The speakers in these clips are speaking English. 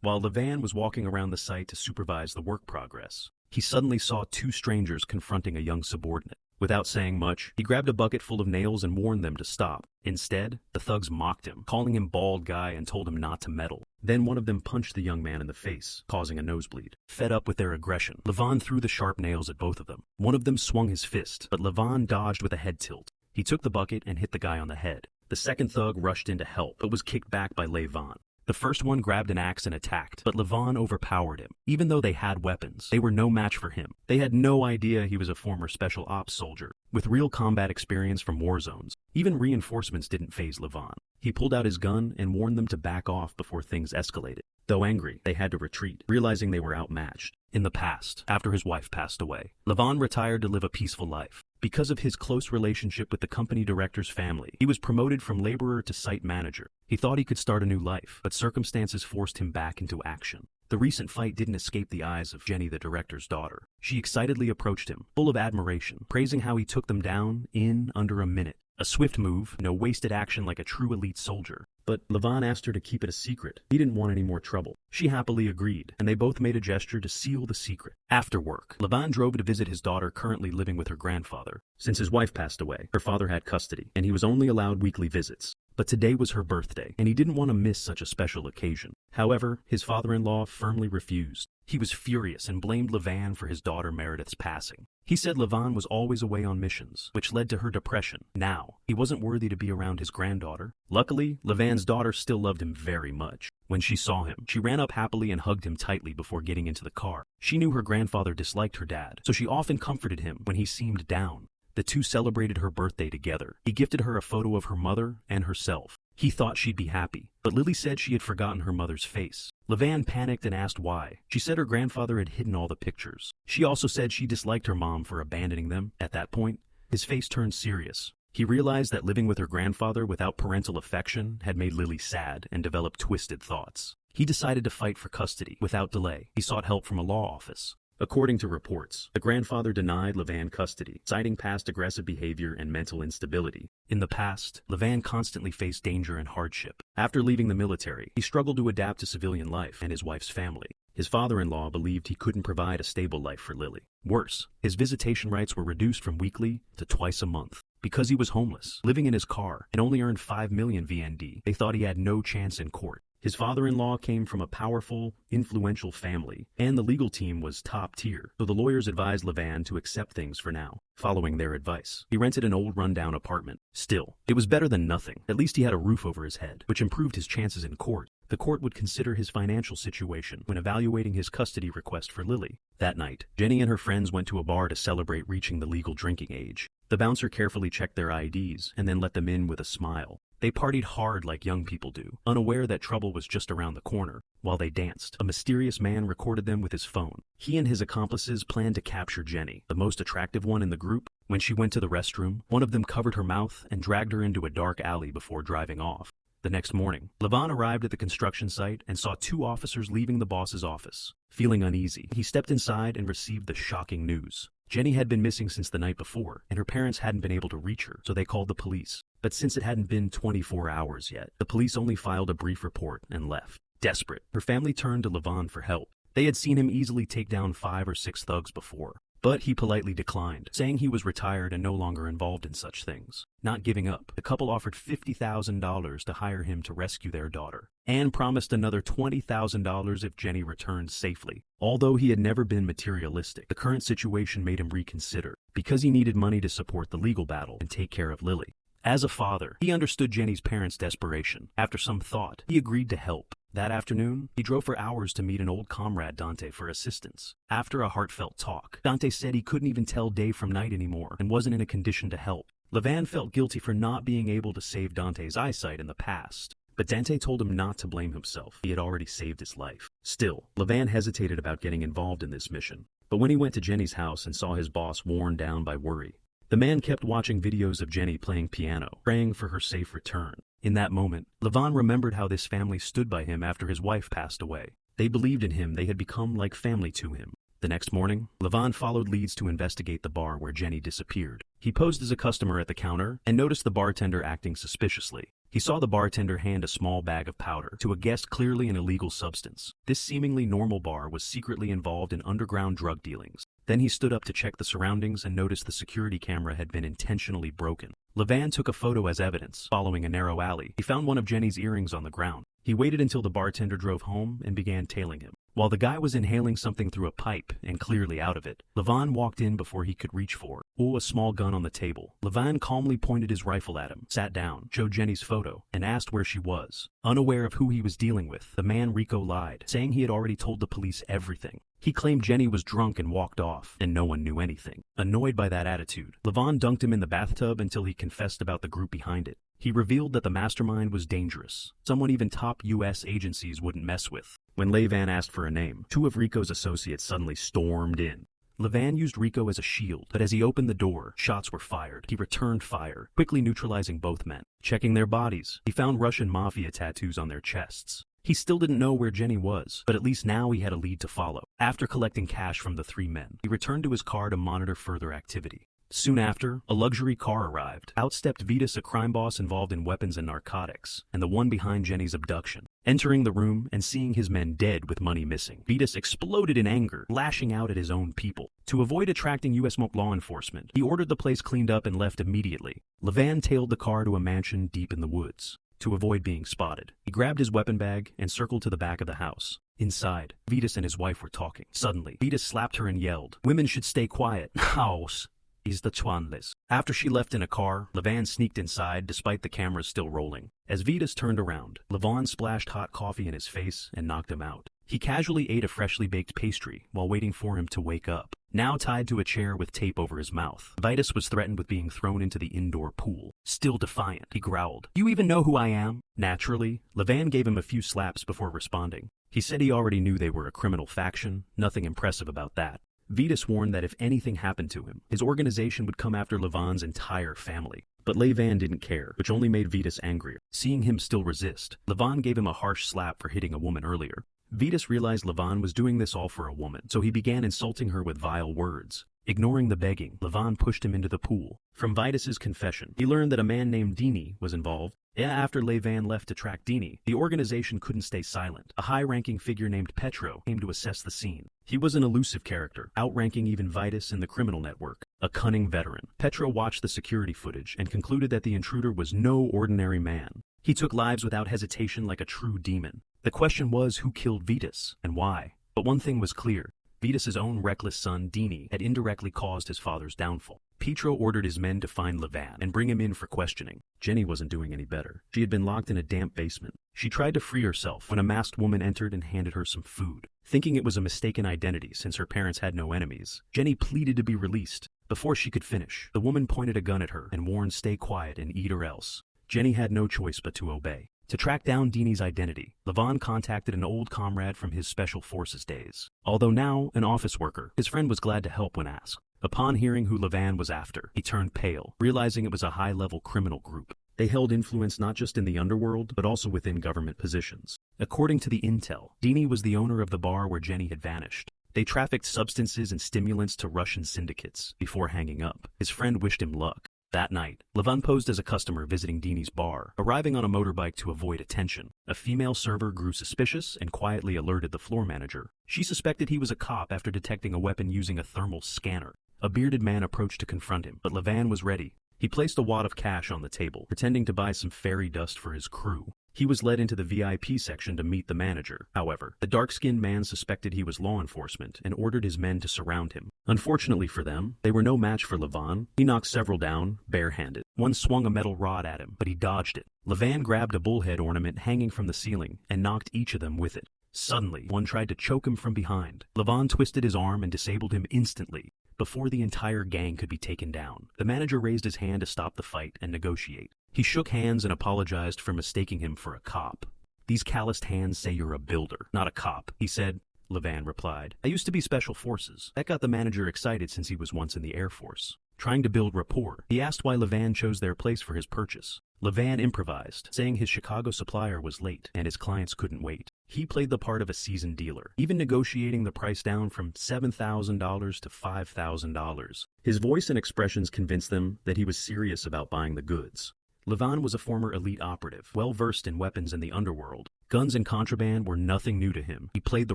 While Levon was walking around the site to supervise the work progress, he suddenly saw two strangers confronting a young subordinate. Without saying much, he grabbed a bucket full of nails and warned them to stop. Instead, the thugs mocked him, calling him bald guy and told him not to meddle. Then one of them punched the young man in the face, causing a nosebleed. Fed up with their aggression, Levon threw the sharp nails at both of them. One of them swung his fist, but Levon dodged with a head tilt. He took the bucket and hit the guy on the head. The second thug rushed in to help, but was kicked back by Levon. The first one grabbed an axe and attacked, but Levon overpowered him. Even though they had weapons, they were no match for him. They had no idea he was a former special ops soldier, with real combat experience from war zones. Even reinforcements didn't faze Levon. He pulled out his gun and warned them to back off before things escalated. Though angry, they had to retreat, realizing they were outmatched. In the past, after his wife passed away, Levon retired to live a peaceful life. Because of his close relationship with the company director's family, he was promoted from laborer to site manager. He thought he could start a new life, but circumstances forced him back into action. The recent fight didn't escape the eyes of Jenny, the director's daughter. She excitedly approached him, full of admiration, praising how he took them down in under a minute. A swift move, no wasted action like a true elite soldier. But Levon asked her to keep it a secret. He didn't want any more trouble. She happily agreed, and they both made a gesture to seal the secret. After work, Levon drove to visit his daughter currently living with her grandfather. Since his wife passed away, her father had custody, and he was only allowed weekly visits. But today was her birthday, and he didn't want to miss such a special occasion. However, his father-in-law firmly refused. He was furious and blamed Levon for his daughter Meredith's passing. He said Levon was always away on missions, which led to her depression. Now, he wasn't worthy to be around his granddaughter. Luckily, Levon's daughter still loved him very much. When she saw him, she ran up happily and hugged him tightly before getting into the car. She knew her grandfather disliked her dad, so she often comforted him when he seemed down. The two celebrated her birthday together. He gifted her a photo of her mother and herself. He thought she'd be happy, but Lily said she had forgotten her mother's face. Levon panicked and asked why. She said her grandfather had hidden all the pictures. She also said she disliked her mom for abandoning them. At that point, his face turned serious. He realized that living with her grandfather without parental affection had made Lily sad and developed twisted thoughts. He decided to fight for custody. Without delay, he sought help from a law office. According to reports, the grandfather denied Levon custody, citing past aggressive behavior and mental instability. In the past, Levon constantly faced danger and hardship. After leaving the military, he struggled to adapt to civilian life and his wife's family. His father-in-law believed he couldn't provide a stable life for Lily. Worse, his visitation rights were reduced from weekly to twice a month. Because he was homeless, living in his car, and only earned 5 million VND, they thought he had no chance in court. His father-in-law came from a powerful, influential family, and the legal team was top tier, so the lawyers advised Levon to accept things for now. Following their advice, he rented an old rundown apartment. Still, it was better than nothing. At least he had a roof over his head, which improved his chances in court. The court would consider his financial situation when evaluating his custody request for Lily. That night, Jenny and her friends went to a bar to celebrate reaching the legal drinking age. The bouncer carefully checked their IDs and then let them in with a smile. They partied hard like young people do, unaware that trouble was just around the corner. While they danced, a mysterious man recorded them with his phone. He and his accomplices planned to capture Jenny, the most attractive one in the group. When she went to the restroom, one of them covered her mouth and dragged her into a dark alley before driving off. The next morning, Levon arrived at the construction site and saw 2 officers leaving the boss's office. Feeling uneasy, he stepped inside and received the shocking news. Jenny had been missing since the night before, and her parents hadn't been able to reach her, so they called the police. But since it hadn't been 24 hours yet, the police only filed a brief report and left. Desperate, her family turned to Levon for help. They had seen him easily take down 5 or 6 thugs before, but he politely declined, saying he was retired and no longer involved in such things. Not giving up, the couple offered $50,000 to hire him to rescue their daughter, and promised another $20,000 if Jenny returned safely. Although he had never been materialistic, the current situation made him reconsider, because he needed money to support the legal battle and take care of Lily. As a father, he understood Jenny's parents' desperation. After some thought, he agreed to help. That afternoon, he drove for hours to meet an old comrade, Dante, for assistance. After a heartfelt talk, Dante said he couldn't even tell day from night anymore and wasn't in a condition to help. Levon felt guilty for not being able to save Dante's eyesight in the past, but Dante told him not to blame himself. He had already saved his life. Still, Levon hesitated about getting involved in this mission. But when he went to Jenny's house and saw his boss worn down by worry, the man kept watching videos of Jenny playing piano, praying for her safe return. In that moment, Levon remembered how this family stood by him after his wife passed away. They believed in him. They had become like family to him. The next morning, Levon followed leads to investigate the bar where Jenny disappeared. He posed as a customer at the counter and noticed the bartender acting suspiciously. He saw the bartender hand a small bag of powder to a guest, clearly an illegal substance. This seemingly normal bar was secretly involved in underground drug dealings. Then he stood up to check the surroundings and noticed the security camera had been intentionally broken. Levon took a photo as evidence. Following a narrow alley, he found one of Jenny's earrings on the ground. He waited until the bartender drove home and began tailing him. While the guy was inhaling something through a pipe and clearly out of it, Levon walked in before he could reach for a small gun on the table. Levon calmly pointed his rifle at him, sat down, showed Jenny's photo, and asked where she was. Unaware of who he was dealing with, the man Rico lied, saying he had already told the police everything. He claimed Jenny was drunk and walked off, and no one knew anything. Annoyed by that attitude, Levon dunked him in the bathtub until he confessed about the group behind it. He revealed that the mastermind was dangerous, someone even top U.S. agencies wouldn't mess with. When Levon asked for a name, two of Rico's associates suddenly stormed in. Levon used Rico as a shield, but as he opened the door, shots were fired. He returned fire, quickly neutralizing both men. Checking their bodies, he found Russian mafia tattoos on their chests. He still didn't know where Jenny was, but at least now he had a lead to follow. After collecting cash from the three men, he returned to his car to monitor further activity. Soon after, a luxury car arrived. Out stepped Vitas, a crime boss involved in weapons and narcotics, and the one behind Jenny's abduction. Entering the room and seeing his men dead with money missing, Vitas exploded in anger, lashing out at his own people. To avoid attracting U.S. law enforcement, he ordered the place cleaned up and left immediately. Levon tailed the car to a mansion deep in the woods. To avoid being spotted, he grabbed his weapon bag and circled to the back of the house. Inside, Vitas and his wife were talking. Suddenly, Vitas slapped her and yelled, "Women should stay quiet. House is the Twanless." After she left in a car, Levon sneaked inside despite the cameras still rolling. As Vitas turned around, Levon splashed hot coffee in his face and knocked him out. He casually ate a freshly baked pastry while waiting for him to wake up. Now tied to a chair with tape over his mouth, Vitas was threatened with being thrown into the indoor pool. Still defiant, he growled, "You even know who I am?" Naturally, Levon gave him a few slaps before responding. He said he already knew they were a criminal faction, nothing impressive about that. Vitas warned that if anything happened to him, his organization would come after Levon's entire family. But Levon didn't care, which only made Vitas angrier. Seeing him still resist, Levon gave him a harsh slap for hitting a woman earlier. Vitas realized Levon was doing this all for a woman, so he began insulting her with vile words. Ignoring the begging, Levon pushed him into the pool. From Vitas's confession, he learned that a man named Dini was involved. After Levon left to track Dini, the organization couldn't stay silent. A high-ranking figure named Petro came to assess the scene. He was an elusive character, outranking even Vitas in the criminal network. A cunning veteran, Petro watched the security footage and concluded that the intruder was no ordinary man. He took lives without hesitation like a true demon. The question was who killed Vitas and why. But one thing was clear. Vitas' own reckless son, Dini, had indirectly caused his father's downfall. Petro ordered his men to find Levon and bring him in for questioning. Jenny wasn't doing any better. She had been locked in a damp basement. She tried to free herself when a masked woman entered and handed her some food. Thinking it was a mistaken identity since her parents had no enemies, Jenny pleaded to be released. Before she could finish, the woman pointed a gun at her and warned, "Stay quiet and eat or else." Jenny had no choice but to obey. To track down Dini's identity, Levon contacted an old comrade from his special forces days. Although now an office worker, his friend was glad to help when asked. Upon hearing who Levon was after, he turned pale, realizing it was a high-level criminal group. They held influence not just in the underworld, but also within government positions. According to the intel, Dini was the owner of the bar where Jenny had vanished. They trafficked substances and stimulants to Russian syndicates. Before hanging up, his friend wished him luck. That night, Levon posed as a customer visiting Dini's bar, arriving on a motorbike to avoid attention. A female server grew suspicious and quietly alerted the floor manager. She suspected he was a cop after detecting a weapon using a thermal scanner. A bearded man approached to confront him, but Levon was ready. He placed a wad of cash on the table, pretending to buy some fairy dust for his crew. He was led into the VIP section to meet the manager. However, the dark-skinned man suspected he was law enforcement and ordered his men to surround him. Unfortunately for them, they were no match for Levon. He knocked several down, barehanded. One swung a metal rod at him, but he dodged it. Levon grabbed a bullhead ornament hanging from the ceiling and knocked each of them with it. Suddenly, one tried to choke him from behind. Levon twisted his arm and disabled him instantly. Before the entire gang could be taken down, the manager raised his hand to stop the fight and negotiate. He shook hands and apologized for mistaking him for a cop. "These calloused hands say you're a builder, not a cop," he said. Levon replied, "I used to be special forces." That got the manager excited since he was once in the Air Force. Trying to build rapport, he asked why Levon chose their place for his purchase. Levon improvised, saying his Chicago supplier was late and his clients couldn't wait. He played the part of a seasoned dealer, even negotiating the price down from $7,000 to $5,000. His voice and expressions convinced them that he was serious about buying the goods. Levon was a former elite operative, well-versed in weapons in the underworld. Guns and contraband were nothing new to him. He played the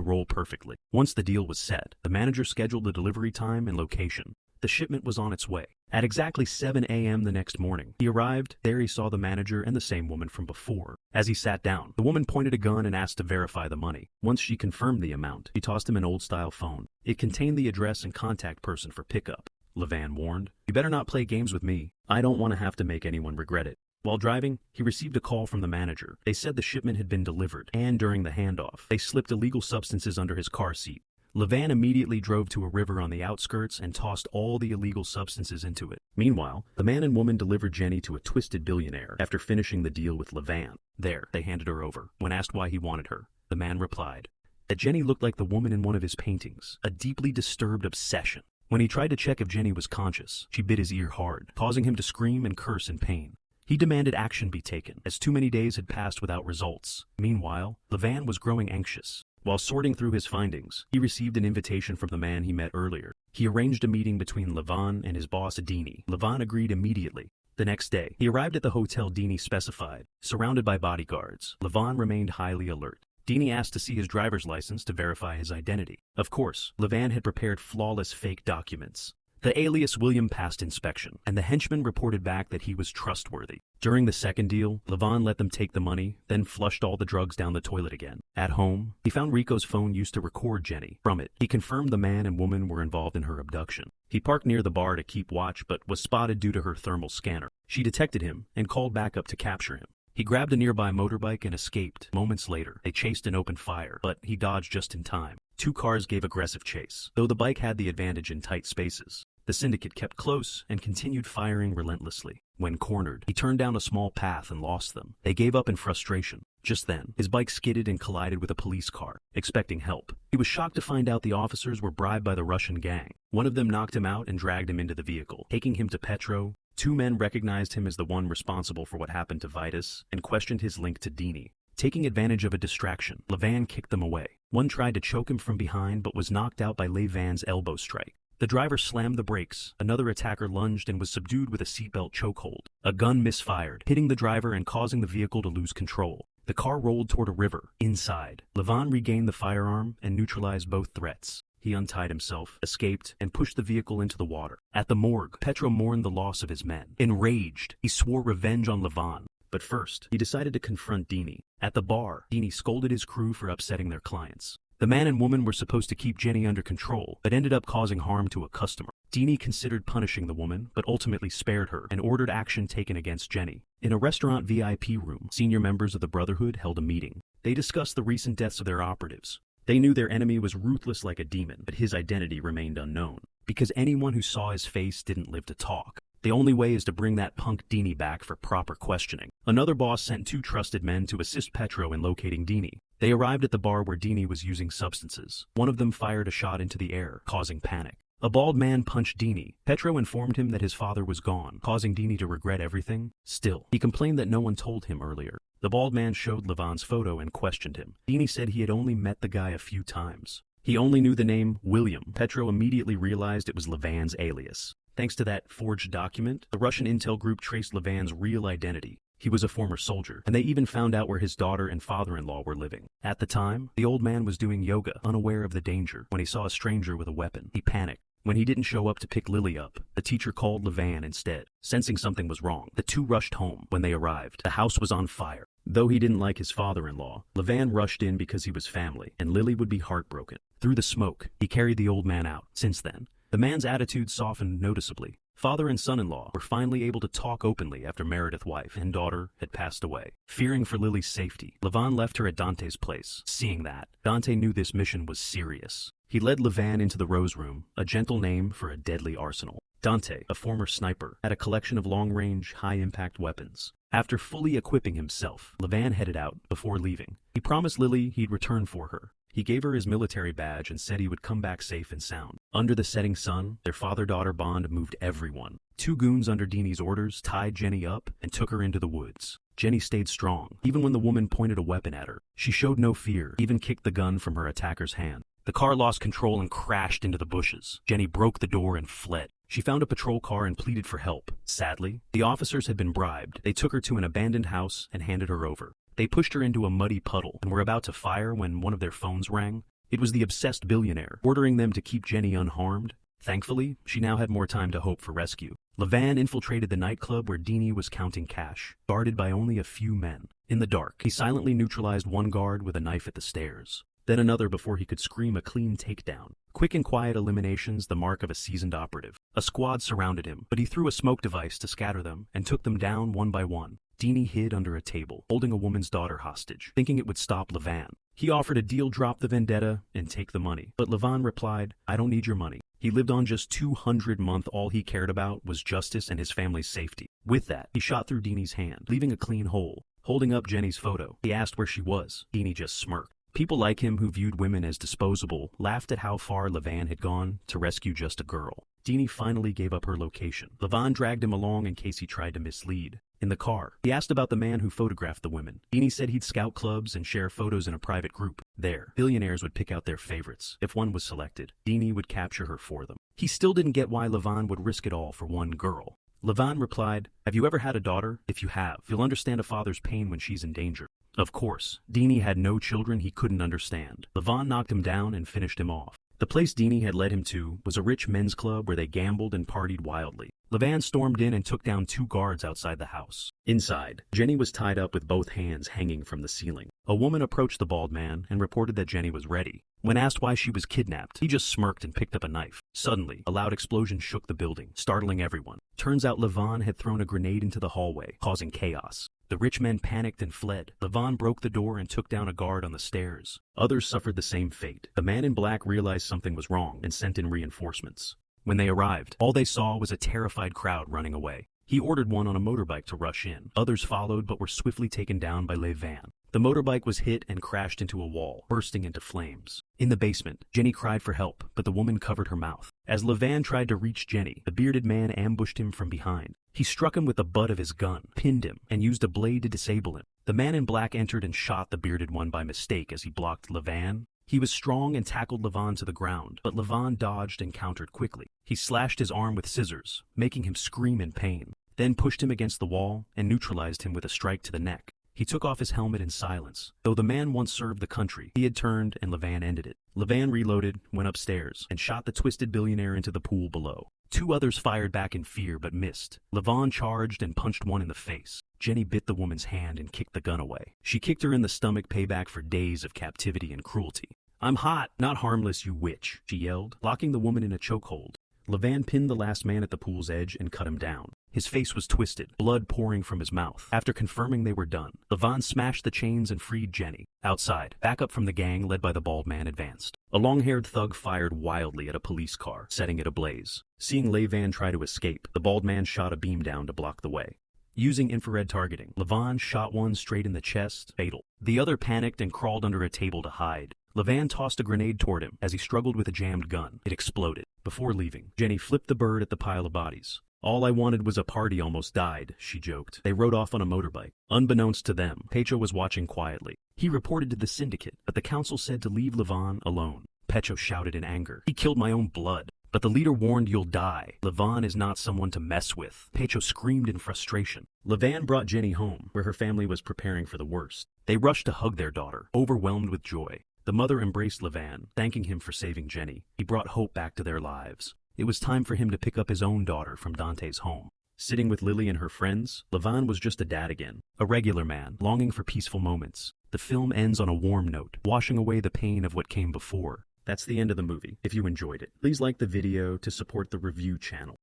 role perfectly. Once the deal was set, the manager scheduled the delivery time and location. The shipment was on its way. At exactly 7 a.m. the next morning, he arrived. There he saw the manager and the same woman from before. As he sat down, the woman pointed a gun and asked to verify the money. Once she confirmed the amount, he tossed him an old-style phone. It contained the address and contact person for pickup. Levon warned, "You better not play games with me. I don't want to have to make anyone regret it." While driving, he received a call from the manager. They said the shipment had been delivered, and during the handoff, they slipped illegal substances under his car seat. Levon immediately drove to a river on the outskirts and tossed all the illegal substances into it. Meanwhile, the man and woman delivered Jenny to a twisted billionaire after finishing the deal with Levon. There, they handed her over. When asked why he wanted her, the man replied that Jenny looked like the woman in one of his paintings, a deeply disturbed obsession. When he tried to check if Jenny was conscious, she bit his ear hard, causing him to scream and curse in pain. He demanded action be taken, as too many days had passed without results. Meanwhile, Levon was growing anxious. While sorting through his findings, he received an invitation from the man he met earlier. He arranged a meeting between Levon and his boss, Dini. Levon agreed immediately. The next day, he arrived at the hotel Dini specified. Surrounded by bodyguards, Levon remained highly alert. Dini asked to see his driver's license to verify his identity. Of course, Levon had prepared flawless fake documents. The alias William passed inspection, and the henchman reported back that he was trustworthy. During the second deal, Levon let them take the money, then flushed all the drugs down the toilet again. At home, he found Rico's phone used to record Jenny. From it, he confirmed the man and woman were involved in her abduction. He parked near the bar to keep watch, but was spotted due to her thermal scanner. She detected him and called backup to capture him. He grabbed a nearby motorbike and escaped. Moments later, they chased and opened fire, but he dodged just in time. Two cars gave aggressive chase, though the bike had the advantage in tight spaces. The syndicate kept close and continued firing relentlessly. When cornered, he turned down a small path and lost them. They gave up in frustration. Just then, his bike skidded and collided with a police car, expecting help. He was shocked to find out the officers were bribed by the Russian gang. One of them knocked him out and dragged him into the vehicle, taking him to Petro. Two men recognized him as the one responsible for what happened to Vitus and questioned his link to Dini. Taking advantage of a distraction, Levon kicked them away. One tried to choke him from behind but was knocked out by Levon's elbow strike. The driver slammed the brakes. Another attacker lunged and was subdued with a seatbelt chokehold. A gun misfired, hitting the driver and causing the vehicle to lose control. The car rolled toward a river. Inside, Levon regained the firearm and neutralized both threats. He untied himself, escaped, and pushed the vehicle into the water. At the morgue, Petro mourned the loss of his men. Enraged, he swore revenge on Levon. But first, he decided to confront Dini. At the bar, Dini scolded his crew for upsetting their clients. The man and woman were supposed to keep Jenny under control, but ended up causing harm to a customer. Dini considered punishing the woman, but ultimately spared her and ordered action taken against Jenny. In a restaurant VIP room, senior members of the Brotherhood held a meeting. They discussed the recent deaths of their operatives. They knew their enemy was ruthless like a demon, but his identity remained unknown. Because anyone who saw his face didn't live to talk. The only way is to bring that punk Dini back for proper questioning. Another boss sent two trusted men to assist Petro in locating Dini. They arrived at the bar where Dini was using substances. One of them fired a shot into the air, causing panic. A bald man punched Dini. Petro informed him that his father was gone, causing Dini to regret everything. Still, he complained that no one told him earlier. The bald man showed Levon's photo and questioned him. Dini said he had only met the guy a few times. He only knew the name William. Petro immediately realized it was Levon's alias. Thanks to that forged document, the Russian intel group traced Levon's real identity. He was a former soldier, and they even found out where his daughter and father-in-law were living. At the time, the old man was doing yoga, unaware of the danger. When he saw a stranger with a weapon, he panicked. When he didn't show up to pick Lily up, the teacher called Levon instead. Sensing something was wrong, the two rushed home. When they arrived, the house was on fire. Though he didn't like his father-in-law, Levon rushed in because he was family, and Lily would be heartbroken. Through the smoke, he carried the old man out. Since then, the man's attitude softened noticeably. Father and son-in-law were finally able to talk openly after Meredith's wife and daughter had passed away. Fearing for Lily's safety, Levon left her at Dante's place. Seeing that, Dante knew this mission was serious. He led Levon into the Rose Room, a gentle name for a deadly arsenal. Dante, a former sniper, had a collection of long-range, high-impact weapons. After fully equipping himself, Levon headed out. Before leaving, he promised Lily he'd return for her. He gave her his military badge and said he would come back safe and sound. Under the setting sun, their father-daughter bond moved everyone. Two goons under Dini's orders tied Jenny up and took her into the woods. Jenny stayed strong, even when the woman pointed a weapon at her. She showed no fear, even kicked the gun from her attacker's hand. The car lost control and crashed into the bushes. Jenny broke the door and fled. She found a patrol car and pleaded for help. Sadly, the officers had been bribed. They took her to an abandoned house and handed her over. They pushed her into a muddy puddle and were about to fire when one of their phones rang. It was the obsessed billionaire, ordering them to keep Jenny unharmed. Thankfully, she now had more time to hope for rescue. Levon infiltrated the nightclub where Deanie was counting cash, guarded by only a few men. In the dark, he silently neutralized one guard with a knife at the stairs, then another before he could scream a clean takedown. Quick and quiet eliminations, the mark of a seasoned operative. A squad surrounded him, but he threw a smoke device to scatter them and took them down one by one. Deanie hid under a table, holding a woman's daughter hostage, thinking it would stop Levon. He offered a deal: drop the vendetta and take the money. But Levon replied, "I don't need your money." He lived on just 200 a month. All he cared about was justice and his family's safety. With that, he shot through Deanie's hand, leaving a clean hole. Holding up Jenny's photo, he asked where she was. Deanie just smirked. People like him, who viewed women as disposable, laughed at how far Levon had gone to rescue just a girl. Deanie finally gave up her location. Levon dragged him along in case he tried to mislead. In the car, he asked about the man who photographed the women. Deanie said he'd scout clubs and share photos in a private group. There, billionaires would pick out their favorites. If one was selected, Deanie would capture her for them. He still didn't get why Levon would risk it all for one girl. Levon replied, "Have you ever had a daughter? If you have, you'll understand a father's pain when she's in danger." Of course, Deanie had no children he couldn't understand. Levon knocked him down and finished him off. The place Deanie had led him to was a rich men's club where they gambled and partied wildly. Levon stormed in and took down 2 guards outside the house. Inside, Jenny was tied up with both hands hanging from the ceiling. A woman approached the bald man and reported that Jenny was ready. When asked why she was kidnapped, he just smirked and picked up a knife. Suddenly, a loud explosion shook the building, startling everyone. Turns out Levon had thrown a grenade into the hallway, causing chaos. The rich men panicked and fled. Levon broke the door and took down a guard on the stairs. Others suffered the same fate. The man in black realized something was wrong and sent in reinforcements. When they arrived, all they saw was a terrified crowd running away. He ordered one on a motorbike to rush in. Others followed but were swiftly taken down by Levon. The motorbike was hit and crashed into a wall, bursting into flames. In the basement, Jenny cried for help, but the woman covered her mouth. As Levon tried to reach Jenny, the bearded man ambushed him from behind. He struck him with the butt of his gun, pinned him, and used a blade to disable him. The man in black entered and shot the bearded one by mistake as he blocked Levon. He was strong and tackled Levon to the ground, but Levon dodged and countered quickly. He slashed his arm with scissors, making him scream in pain, then pushed him against the wall and neutralized him with a strike to the neck. He took off his helmet in silence. Though the man once served the country, he had turned and Levon ended it. Levon reloaded, went upstairs, and shot the twisted billionaire into the pool below. 2 others fired back in fear but missed. Levon charged and punched one in the face. Jenny bit the woman's hand and kicked the gun away. She kicked her in the stomach, payback for days of captivity and cruelty. "I'm hot, not harmless, you witch," she yelled, locking the woman in a chokehold. Levon pinned the last man at the pool's edge and cut him down. His face was twisted, blood pouring from his mouth. After confirming they were done, Levon smashed the chains and freed Jenny. Outside, backup from the gang led by the bald man advanced. A long-haired thug fired wildly at a police car, setting it ablaze. Seeing Levon try to escape, the bald man shot a beam down to block the way. Using infrared targeting, Levon shot one straight in the chest, fatal. The other panicked and crawled under a table to hide. Levon tossed a grenade toward him. As he struggled with a jammed gun, it exploded. Before leaving, Jenny flipped the bird at the pile of bodies. "All I wanted was a party, almost died," she joked. They rode off on a motorbike. Unbeknownst to them, Pecho was watching quietly. He reported to the syndicate, but the council said to leave Levon alone. Pecho shouted in anger, "He killed my own blood." But the leader warned, "You'll die. Levon is not someone to mess with." Pecho screamed in frustration. Levon brought Jenny home, where her family was preparing for the worst. They rushed to hug their daughter, overwhelmed with joy. The mother embraced Levon, thanking him for saving Jenny. He brought hope back to their lives. It was time for him to pick up his own daughter from Dante's home. Sitting with Lily and her friends, Levon was just a dad again, a regular man, longing for peaceful moments. The film ends on a warm note, washing away the pain of what came before. That's the end of the movie. If you enjoyed it, please like the video to support the review channel.